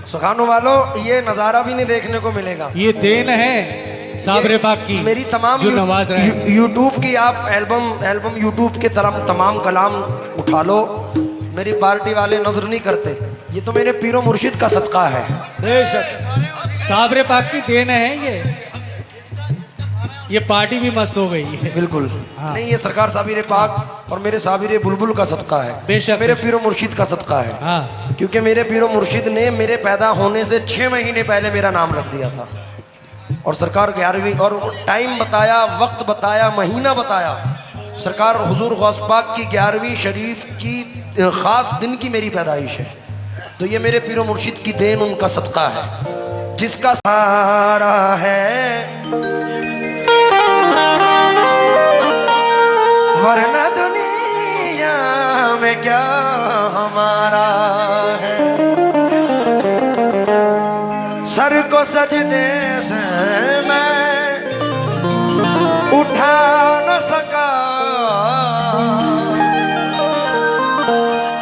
सुखानो वालों, ये नज़ारा भी नहीं देखने को मिलेगा। ये देन है साबरे पाक की। मेरी तमाम जो नवाज रहे हैं। यूट्यूब की आप एल्बम यूट्यूब के तमाम कलाम उठा लो, मेरी पार्टी वाले नजर नहीं करते। ये तो मेरे पीरो मुर्शिद का सदका है। साबरे पाक की देन है ये पार्टी भी मस्त हो गई है। बिल्कुल हाँ। नहीं, ये सरकार साबिर पाक और मेरे साबिर बुलबुल का सदका है। बेशक मेरे पीरो मुर्शिद का सदका है। हाँ। क्योंकि मेरे पीरो मुर्शिद ने मेरे पैदा होने से 6 महीने पहले मेरा नाम रख दिया था। और सरकार 11वीं और टाइम बताया, वक्त बताया, महीना बताया। सरकार हुजूर गौस पाक की 11वीं शरीफ की ख़ास दिन की मेरी पैदाइश है। तो ये मेरे पीरो मुर्शिद की देन, उनका सदका है। जिसका सहारा है वरना दुनिया में क्या हमारा है। सर को सजदे से मैं उठा न सका,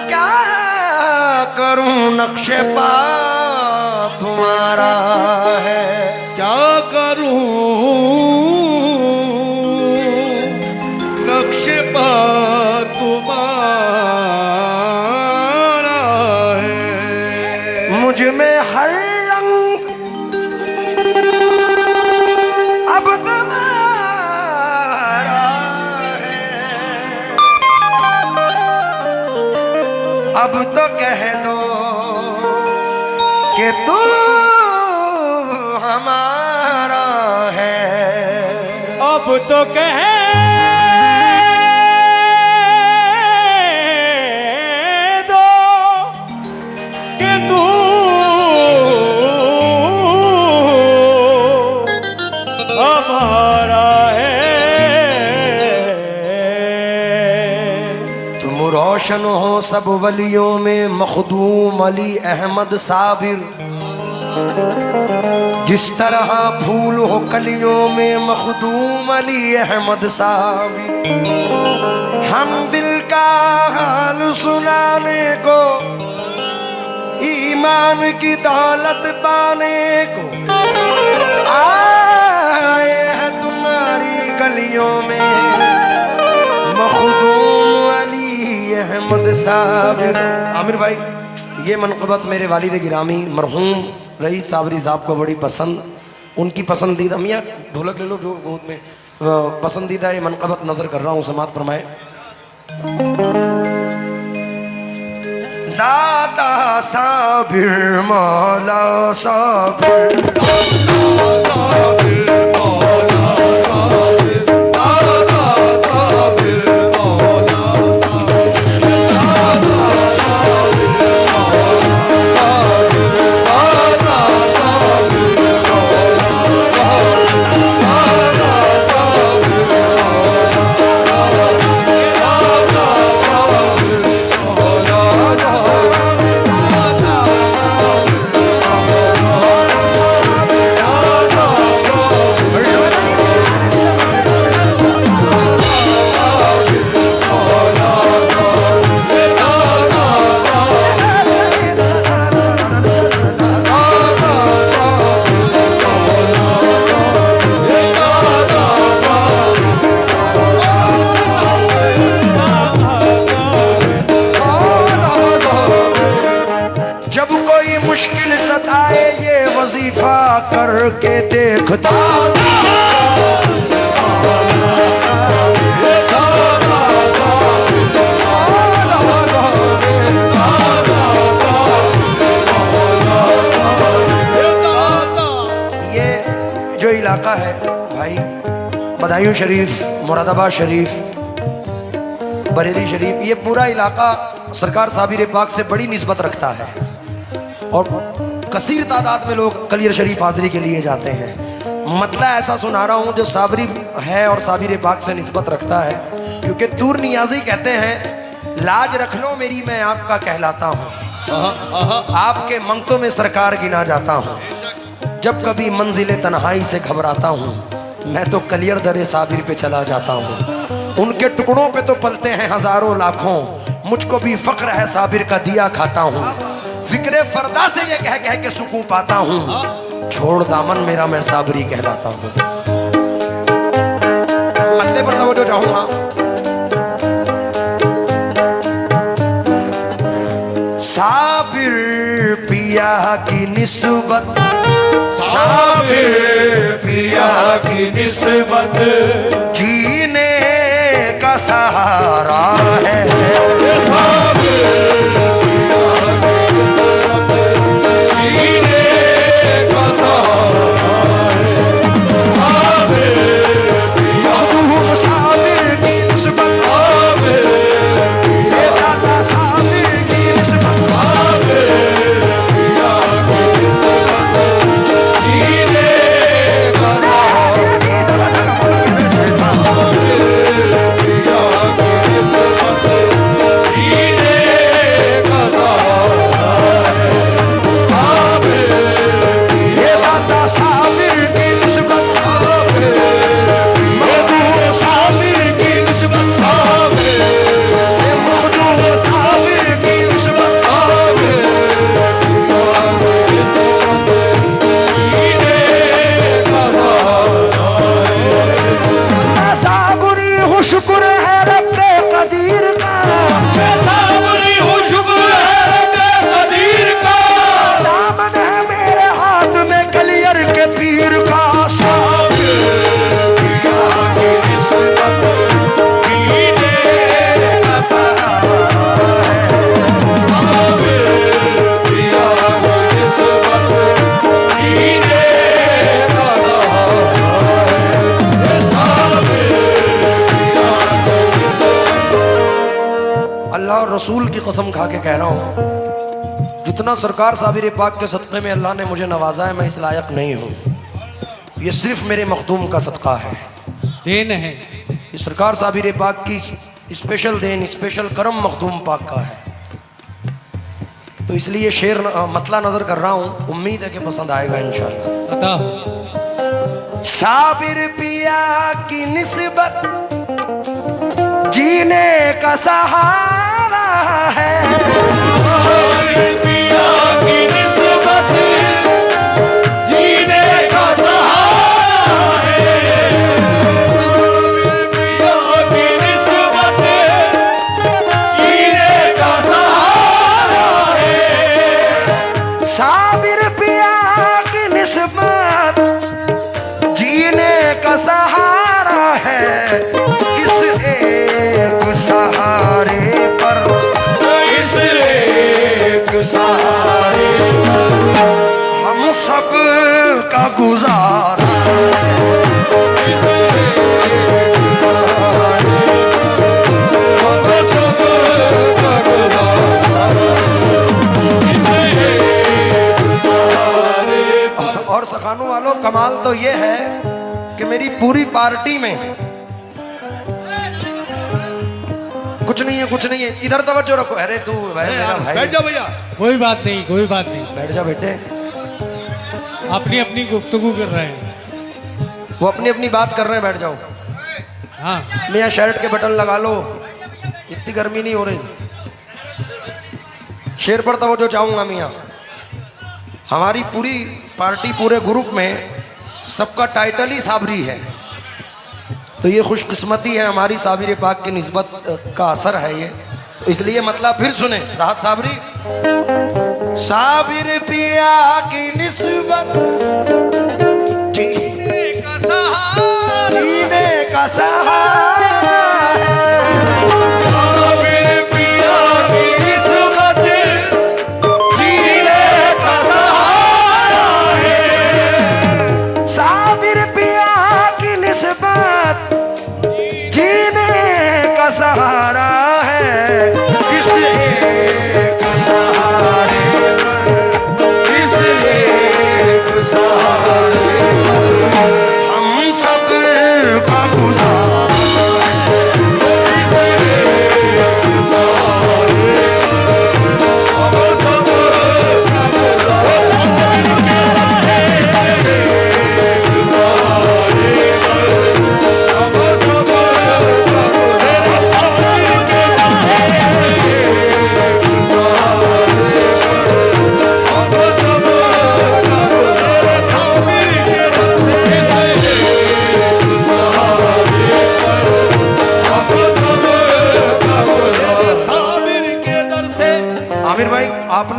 क्या करूं नक्शे पा तुम्हारा है। क्या करूं नक्शे पा तुम्हारा है। मुझ में हर रंग अब तुम्हारा है। अब तो कह दो कि तू हमारा है। अब तो कह दो कि तू हमारा है। तुम रोशन हो सब वलियों में मखदूम अली अहमद साबिर। जिस तरह फूल हो कलियों में मखदूम अली अहमद साबिर। हम दिल का हाल सुनाने को, ईमान की दौलत पाने को आए हैं तुम्हारी गलियों में मखदूम अली अहमद साबिर। आमिर भाई, ये मनक़बत मेरे वालिद गिरामी मरहूम रईस साबरी साहब को बड़ी पसंद, उनकी पसंदीदा, मियाँ ढोलक ले लो जो गोद में, पसंदीदा ये मनक़बत नज़र कर रहा हूँ, समात फरमाए। दादा साबिर मौला साबिर, मुश्किल सताए ये वजीफा करके देखता। ये जो इलाका है भाई, बदायूं शरीफ, मुरादाबाद शरीफ, बरेली शरीफ, ये पूरा इलाका सरकार साबिर पाक से बड़ी निस्बत रखता है। और कसीर तादाद में लोग कलियर शरीफ हाजिरी के लिए जाते हैं। मतला ऐसा सुना रहा हूँ जो साबरी है और साबिर पाक से निस्बत रखता है। क्योंकि तूर नियाजी कहते हैं, लाज रख लो मेरी मैं आपका कहलाता हूँ, आपके मंगतों में सरकार गिना जाता हूँ। जब कभी मंजिले तन्हाई से घबराता हूँ, मैं तो कलियर दरे साबिर पे चला जाता हूँ। उनके टुकड़ों पे तो पलते हैं हजारों लाखों, मुझको भी फक्र है साबिर का दिया खाता हूँ। फिक्रे फरदा से ये कह कह के सुकून पाता हूँ, छोड़ दामन मेरा मैं साबरी कहलाता हूँ। मतले पर तवज्जो चाहूंगा। साबिर पिया की निस्बत, साबिर पिया की निस्बत जीने का सहारा है। शुक्र है रब्बे कदीर का, शुक्र है रब्बे कदीर का। दामन है मेरे हाथ में कलियर के पीर का। साबिर पिया की निस्बत जीने का सहारा है। साबिर पिया की निस्बत जीने का सहारा है। साबिर अल्लाह और रसूल की कसम खा के कह रहा हूँ, जितना सरकार साबिर पाक के सदक़े में अल्लाह ने मुझे नवाजा है, मैं इस लायक नहीं हूँ। ये सिर्फ मेरे मखदूम का सदका है, देन है। ये सरकार साबिर पाक की स्पेशल देन, स्पेशल करम मखदूम पाक का है। तो इसलिए शेर मतला नजर कर रहा हूँ, उम्मीद है कि पसंद आएगा इंशाअल्लाह। साबिर पिया की निस्बत जीने का सहारा है। साबिर पिया की निस्बत जीने का सहारा है। साबिर पिया की निस्बत जीने का सहारा है। साबिर पिया की निस्बत जीने का सहारा है। इस एक सहारे पर, इस एक सहारे पर हम सब का गुजारा है। और सखानों वालों, कमाल तो ये है कि मेरी पूरी पार्टी में कुछ नहीं है, कुछ नहीं है। इधर तवज्जो रखो। अरे तू भाई मेरा भाई, बैठ जाओ भैया। कोई बात नहीं, कोई बात नहीं, बैठ जा बेटे। अपनी अपनी गुफ्तगू कर रहे हैं। वो अपनी अपनी बात कर रहे हैं, बैठ जाओ। हाँ, मियाँ शर्ट के बटन लगा लो, इतनी गर्मी नहीं हो रही। शेर पर तवज्जो चाहूंगा मियाँ। हमारी पूरी पार्टी, पूरे ग्रुप में सबका टाइटल ही साबरी है। तो ये खुशकिस्मती है हमारी, साबिर पाक की निस्बत का असर है ये। तो इसलिए मतलब फिर सुने, राहत साबरी। साबिर पिया की निस्बत जीने का सहारा, जीने का सहारा है। साबिर पिया की निस्बत जीने का सहारा है। साबिर पिया की निस्बत जीने का सहारा है। इस एक सहारे पर, इस एक सहारे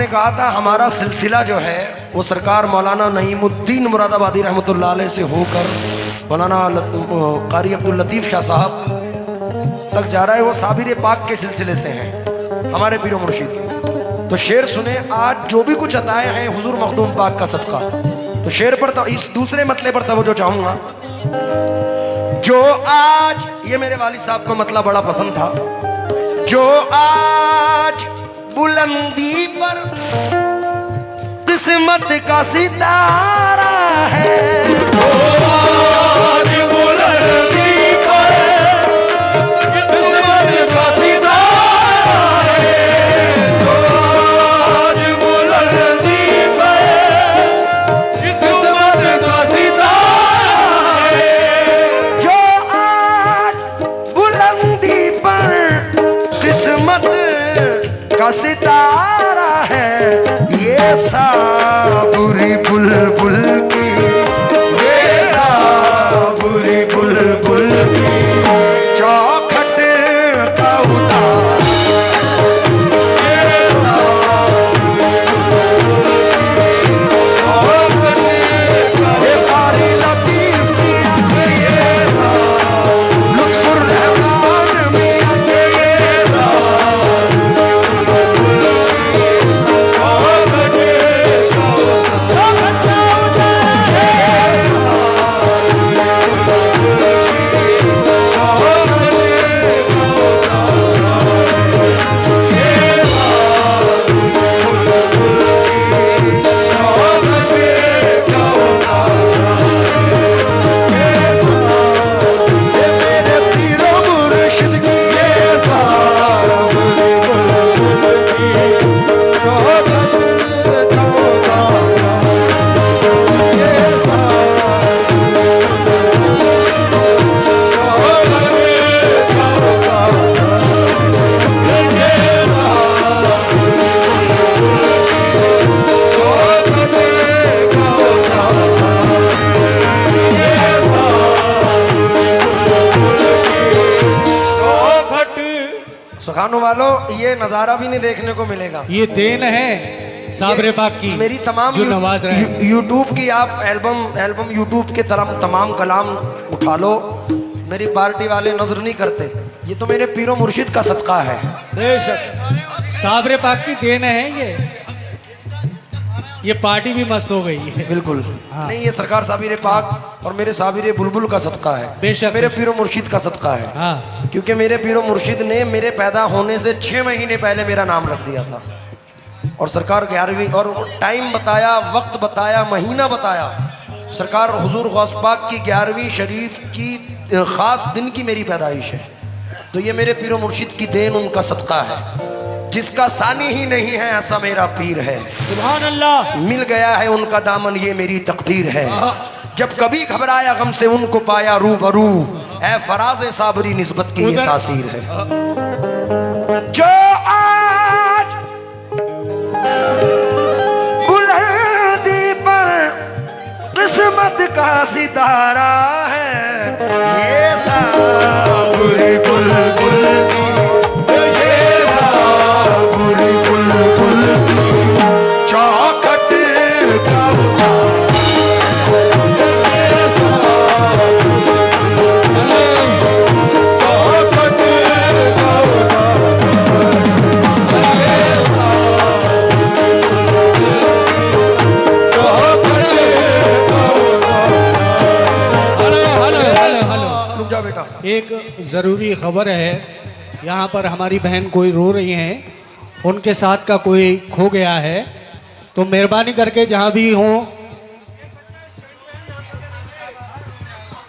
आपने कहा था हमारा सिलसिला जो है वो सरकार मौलाना नईमुद्दीन मुरादाबादी रहमतुल्लाह अलैह से होकर मौलाना कारी अब्दुल लतीफ़ शाह साहब तक जा रहा है। वो साबिर पाक के सिलसिले से हैं हमारे पीरो मुर्शिद। तो शेर सुने, आज जो भी कुछ अताए हैं हुजूर मखदूम पाक का सदका। तो शेर पर तो इस दूसरे मतले पर तवज्जो चाहूँगा। जो आज, ये मेरे वालिद साहब को मतलब बड़ा पसंद था, जो आज बुलंदी पर किस्मत का सितारा है, जो आज बुलंदी पर किस्मत का सितारा है, जो आज बुलंदी पर किस्मत का सितारा है, जो आज बुलंदी पर किस्मत का सितारा है, ये साबुरी बुलबुल की, ये साबुरी बुलबुल की चौखट का उतार, ये कारी लतीफ मियां के, लुत्फुर रहमान मियां के, सुखानो वालों, ये नज़ारा भी नहीं देखने को मिलेगा। ये देन है साबरे पाक की, मेरी तमाम जो नवाज रहे हैं। यूट्यूब की आप एल्बम यूट्यूब के तमाम कलाम उठा लो, मेरी पार्टी वाले नजर नहीं करते। ये तो मेरे पीरो मुर्शिद का सदका है। साबरे पाक की देन है ये पार्टी भी मस्त हो गई है। बिल्कुल हाँ। नहीं, ये सरकार साबिर पाक और मेरे साबिर बुलबुल का सदका है, बेशक मेरे पीरो मुर्शिद का सदका है। हाँ। क्योंकि मेरे पीरो मुर्शिद ने मेरे पैदा होने से 6 महीने पहले मेरा नाम रख दिया था, और सरकार 11वीं और टाइम बताया, वक्त बताया, महीना बताया। सरकार हुजूर गौस पाक की 11वीं शरीफ की ख़ास दिन की मेरी पैदाइश है। तो ये मेरे पीरो मुर्शिद की देन, उनका सदका है। जिसका सानी ही नहीं है ऐसा मेरा पीर है, सुभान अल्लाह। मिल गया है उनका दामन, ये मेरी तकदीर है। जब कभी घबराया गम से उनको पाया रूबरू, ऐ फराज साबरी निस्बत की ये तासीर है। जो आज बुलंदी पर किस्मत का सितारा है, ये साबरी बुलबुल की, बुलबुल की चौखट का उतार, चौखट का उतार, हेलो रुक जाओ बेटा। एक ज़रूरी खबर है, यहाँ पर हमारी बहन कोई रो रही हैं, उनके साथ का कोई खो गया है। तो मेहरबानी करके जहाँ भी हो,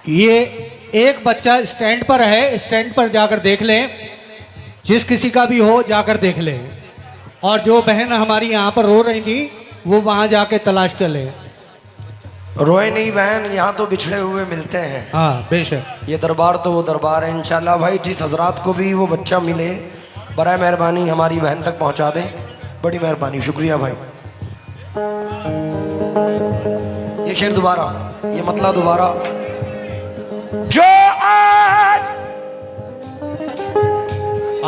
ये एक बच्चा स्टैंड पर है, स्टैंड पर जाकर देख लें, जिस किसी का भी हो जाकर देख लें। और जो बहन हमारी यहाँ पर रो रही थी वो वहाँ जाके तलाश कर ले। रोए नहीं बहन, यहाँ तो बिछड़े हुए मिलते हैं। हाँ बेशक, ये दरबार तो वो दरबार है। इंशाल्लाह भाई जिस हजरात को भी वो बच्चा मिले, बराए मेहरबानी हमारी बहन तक पहुँचा दें, बड़ी मेहरबानी, शुक्रिया भाई। ये शेर दोबारा, ये मतला दोबारा। जो आज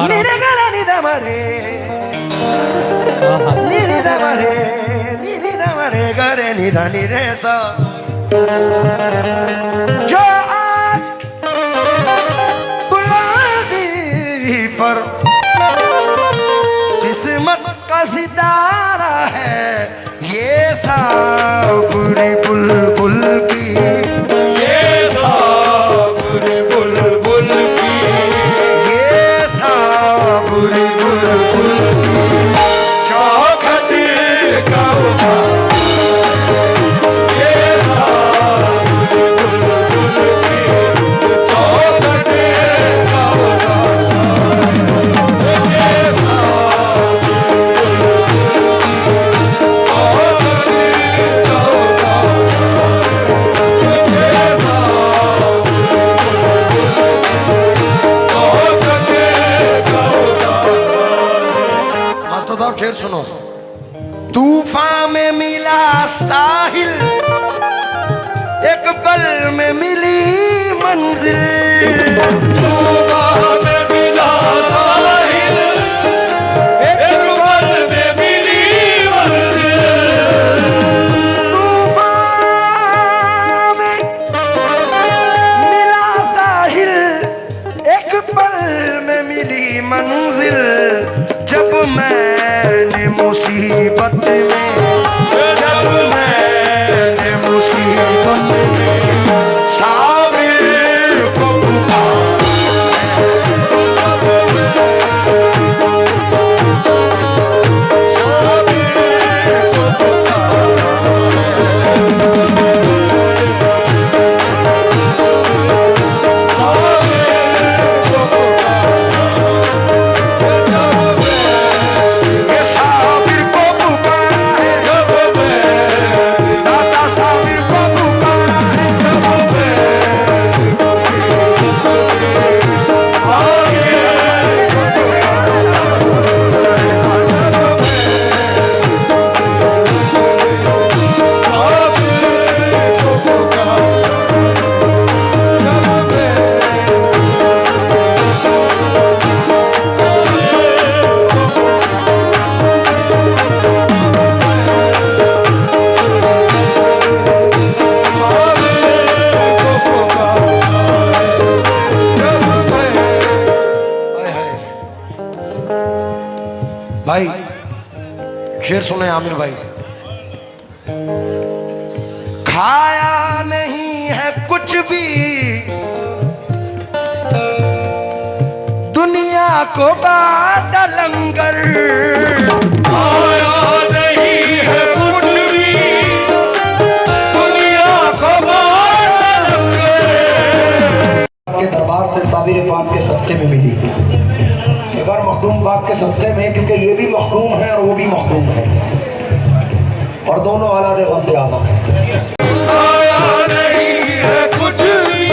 मेरे गला नहीं दमरे नी नी दा मरे नी नी दा मरे गरे नी धा नी रे सा। जो आज बुलंदी पर किस्मत का सितारा है, ये साबुरी बुलबुल की, ये साबुरी बुलबुल की, ये साबुरी बुलबुल की चौखट कौवा। ये साबुरी बुलबुल की चौखट कौवा। ये मास्टर साहब शेर सुनो। तूफान में मिला साहिल, एक पल में मिली मंजिल। तूफान में मिला साहिल, एक पल में मिली मंजिल। तूफान में मिला साहिल, एक पल में मिली मंजिल। जब मैंने मुसीबत में, जब मैंने मुसीबत में साबिर को भाई शेर सुने आमिर भाई। खाया नहीं है कुछ भी दुनिया को बाटा लंगर। आया नहीं है कुछ भी दुनिया को बाटा लंगर। के दरबार से साबिर पाक के सदके में मिली, सरकार मखदूम पाक के सदके में, क्योंकि ये भी मखदूम है और वो भी मखदूम है और दोनों औलाद गौसे आज़म हैं। आया नहीं है कुछ भी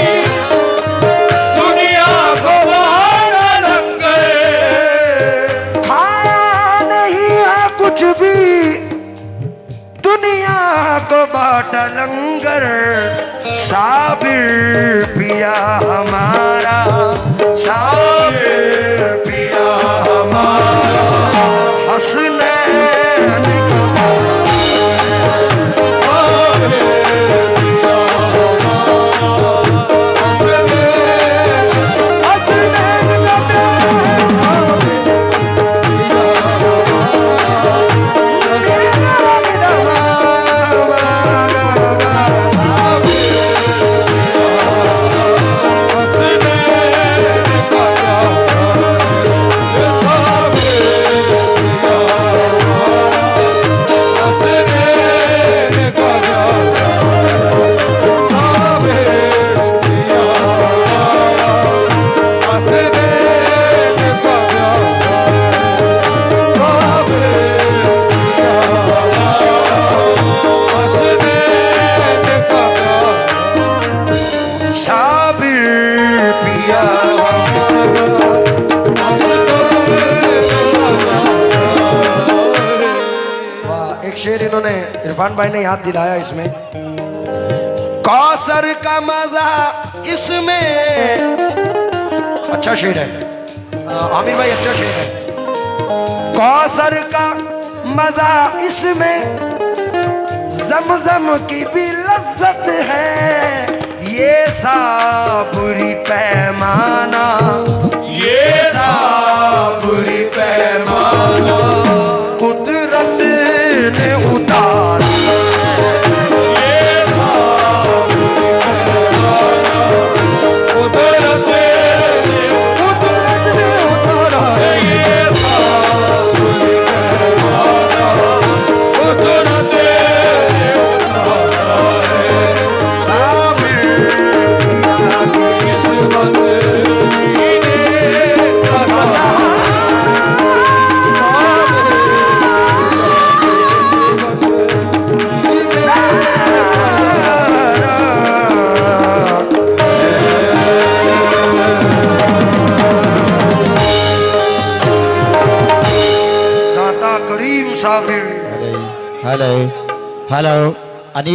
दुनिया को बाटा लंगर। खाया नहीं है कुछ भी दुनिया को बाटा लंगर। साबिर पिया हमारा, साबिर पिया हमारा हसनैन का शेर इन्होंने इरफान भाई ने याद दिलाया इसमें। कौसर का मजा इसमें, अच्छा शेर है आमिर भाई, अच्छा शेर है। कौसर का मजा इसमें, जमजम की भी लज्जत है। ये साबुरी पैमाना, ये साबुरी पैमाना कुदरत ने उतारा। Karim Sabir. Hello hello hello Anees